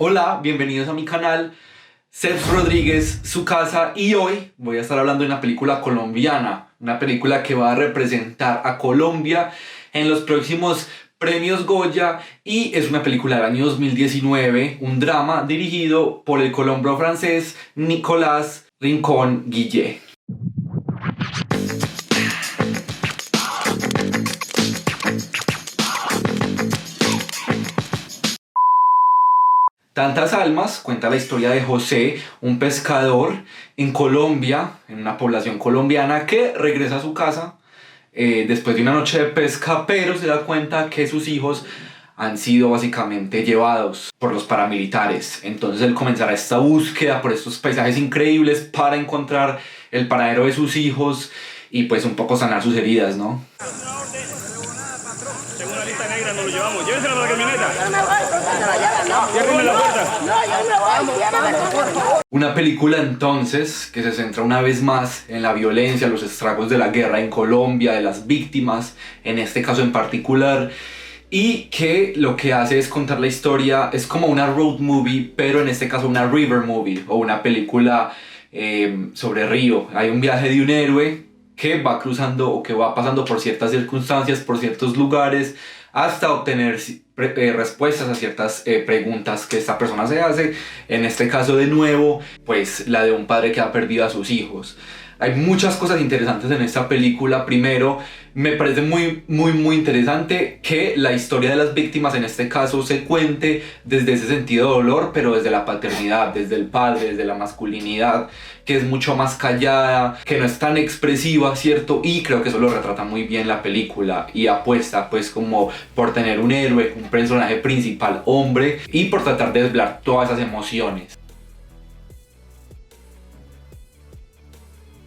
Hola, bienvenidos a mi canal, Seth Rodríguez, su casa, y hoy voy a estar hablando de una película colombiana, una película que va a representar a Colombia en los próximos premios Goya, y es una película del año 2019, un drama dirigido por el colombo-francés Nicolas Rincón-Guillé. Tantas almas cuenta la historia de José, un pescador en Colombia, en una población colombiana, que regresa a su casa después de una noche de pesca, pero se da cuenta que sus hijos han sido básicamente llevados por los paramilitares. Entonces él comenzará esta búsqueda por estos paisajes increíbles para encontrar el paradero de sus hijos y pues un poco sanar sus heridas, ¿no? Tengo una lista negra, nos lo llevamos. Llévenselo a la camioneta. Yo no me voy, Cierrenme la puerta. no, yo no me voy, llévame, por favor. Una película entonces que se centra una vez más en la violencia, los estragos de la guerra en Colombia, de las víctimas, en este caso en particular, y que lo que hace es contar la historia, es como una road movie, pero en este caso una river movie, o una película sobre río. Hay un viaje de un héroe que va cruzando o que va pasando por ciertas circunstancias, por ciertos lugares, hasta obtener respuestas a ciertas preguntas que esta persona se hace. En este caso, de nuevo, pues la de un padre que ha perdido a sus hijos. Hay muchas cosas interesantes en esta película. Primero, me parece muy interesante que la historia de las víctimas en este caso se cuente desde ese sentido de dolor, pero desde la paternidad, desde el padre, desde la masculinidad, que es mucho más callada, que no es tan expresiva, ¿cierto? Y creo que eso lo retrata muy bien la película, y apuesta pues como por tener un héroe, un personaje principal hombre, y por tratar de desvelar todas esas emociones.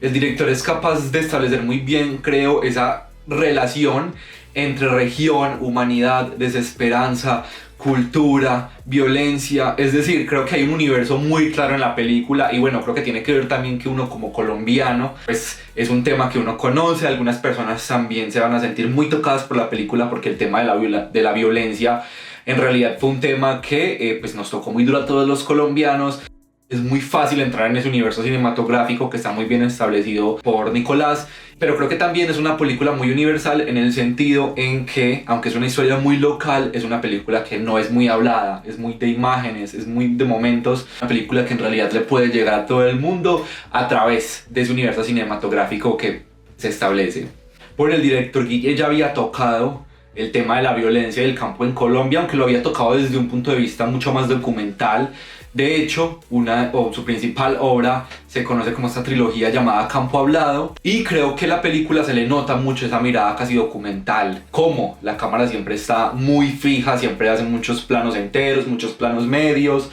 El director es capaz de establecer muy bien, creo, esa relación entre región, humanidad, desesperanza, cultura, violencia. Es decir, creo que hay un universo muy claro en la película, y bueno, creo que tiene que ver también que uno como colombiano, pues es un tema que uno conoce. Algunas personas también se van a sentir muy tocadas por la película porque el tema de la violencia en realidad fue un tema que pues nos tocó muy duro a todos los colombianos. Es muy fácil entrar en ese universo cinematográfico que está muy bien establecido por Nicolás, pero creo que también es una película muy universal en el sentido en que, aunque es una historia muy local, es una película que no es muy hablada, es muy de imágenes, es muy de momentos, una película que en realidad le puede llegar a todo el mundo a través de ese universo cinematográfico que se establece. Por el director Guille ya había tocado el tema de la violencia del campo en Colombia, aunque lo había tocado desde un punto de vista mucho más documental. De hecho, su principal obra se conoce como esta trilogía llamada Campo Hablado, y creo que la película se le nota mucho esa mirada casi documental, como la cámara siempre está muy fija, siempre hace muchos planos enteros, muchos planos medios,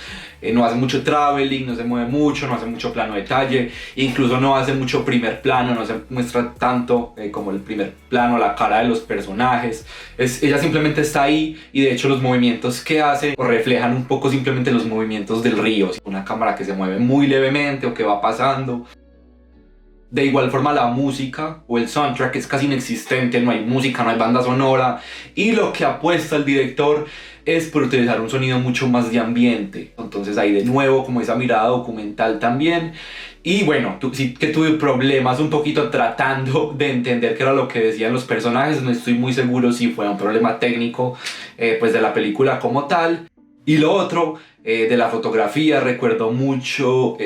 no hace mucho traveling, no se mueve mucho, no hace mucho plano detalle, incluso no hace mucho primer plano, no se muestra tanto como el primer plano, la cara de los personajes. Ella simplemente está ahí, y de hecho los movimientos que hace reflejan un poco simplemente los movimientos del río, una cámara que se mueve muy levemente o que va pasando. De igual forma la música o el soundtrack es casi inexistente, no hay música, no hay banda sonora, y lo que apuesta el director es por utilizar un sonido mucho más de ambiente. Entonces hay de nuevo como esa mirada documental también. Y bueno, sí que tuve problemas un poquito tratando de entender qué era lo que decían los personajes. No estoy muy seguro si fue un problema técnico pues de la película como tal. Y lo otro, de la fotografía, recuerdo mucho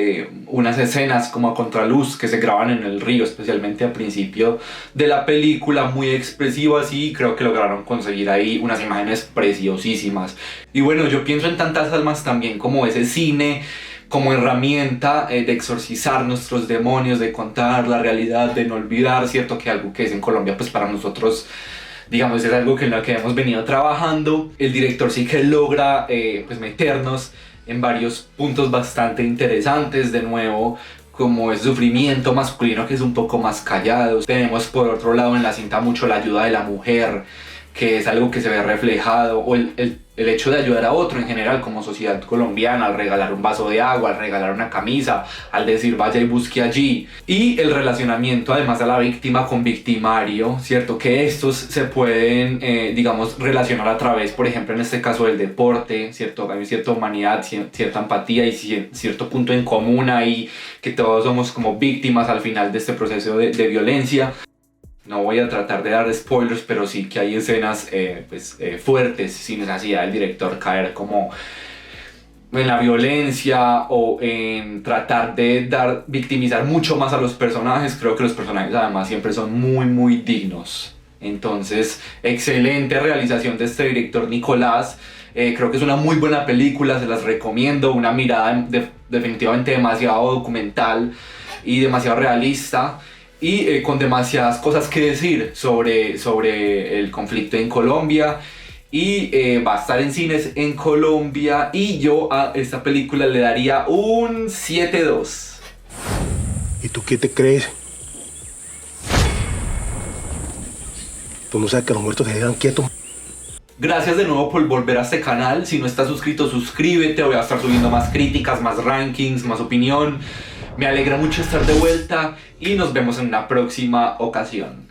unas escenas como a contraluz que se graban en el río, especialmente al principio de la película, muy expresivas, y creo que lograron conseguir ahí unas imágenes preciosísimas. Y bueno, yo pienso en Tantas almas también como ese cine, como herramienta de exorcizar nuestros demonios, de contar la realidad, de no olvidar, ¿cierto? Que algo que es en Colombia pues para nosotros, digamos, es algo en lo que hemos venido trabajando. El director sí que logra pues meternos en varios puntos bastante interesantes. De nuevo, como es sufrimiento masculino que es un poco más callado. Tenemos por otro lado en la cinta mucho la ayuda de la mujer, que es algo que se ve reflejado, o el hecho de ayudar a otro en general como sociedad colombiana, al regalar un vaso de agua, al regalar una camisa, al decir vaya y busque allí, y el relacionamiento además de la víctima con victimario, ¿cierto? Que estos se pueden, digamos, relacionar a través, por ejemplo, en este caso del deporte, ¿cierto? Hay cierta humanidad, cierta empatía y cierto punto en común ahí, que todos somos como víctimas al final de este proceso de violencia. No voy a tratar de dar spoilers, pero sí que hay escenas fuertes, sin necesidad del director caer como en la violencia o en tratar de victimizar mucho más a los personajes. Creo que los personajes además siempre son muy dignos. Entonces, excelente realización de este director Nicolás. Creo que es una muy buena película, se las recomiendo. Una mirada definitivamente demasiado documental y demasiado realista. Y con demasiadas cosas que decir sobre el conflicto en Colombia. Y va a estar en cines en Colombia. Y yo a esta película le daría un 7-2. ¿Y tú qué te crees? ¿Tú no sabes que los muertos se quedan quietos? Gracias de nuevo por volver a este canal. Si no estás suscrito, suscríbete. Voy a estar subiendo más críticas, más rankings, más opinión. Me alegra mucho estar de vuelta y nos vemos en una próxima ocasión.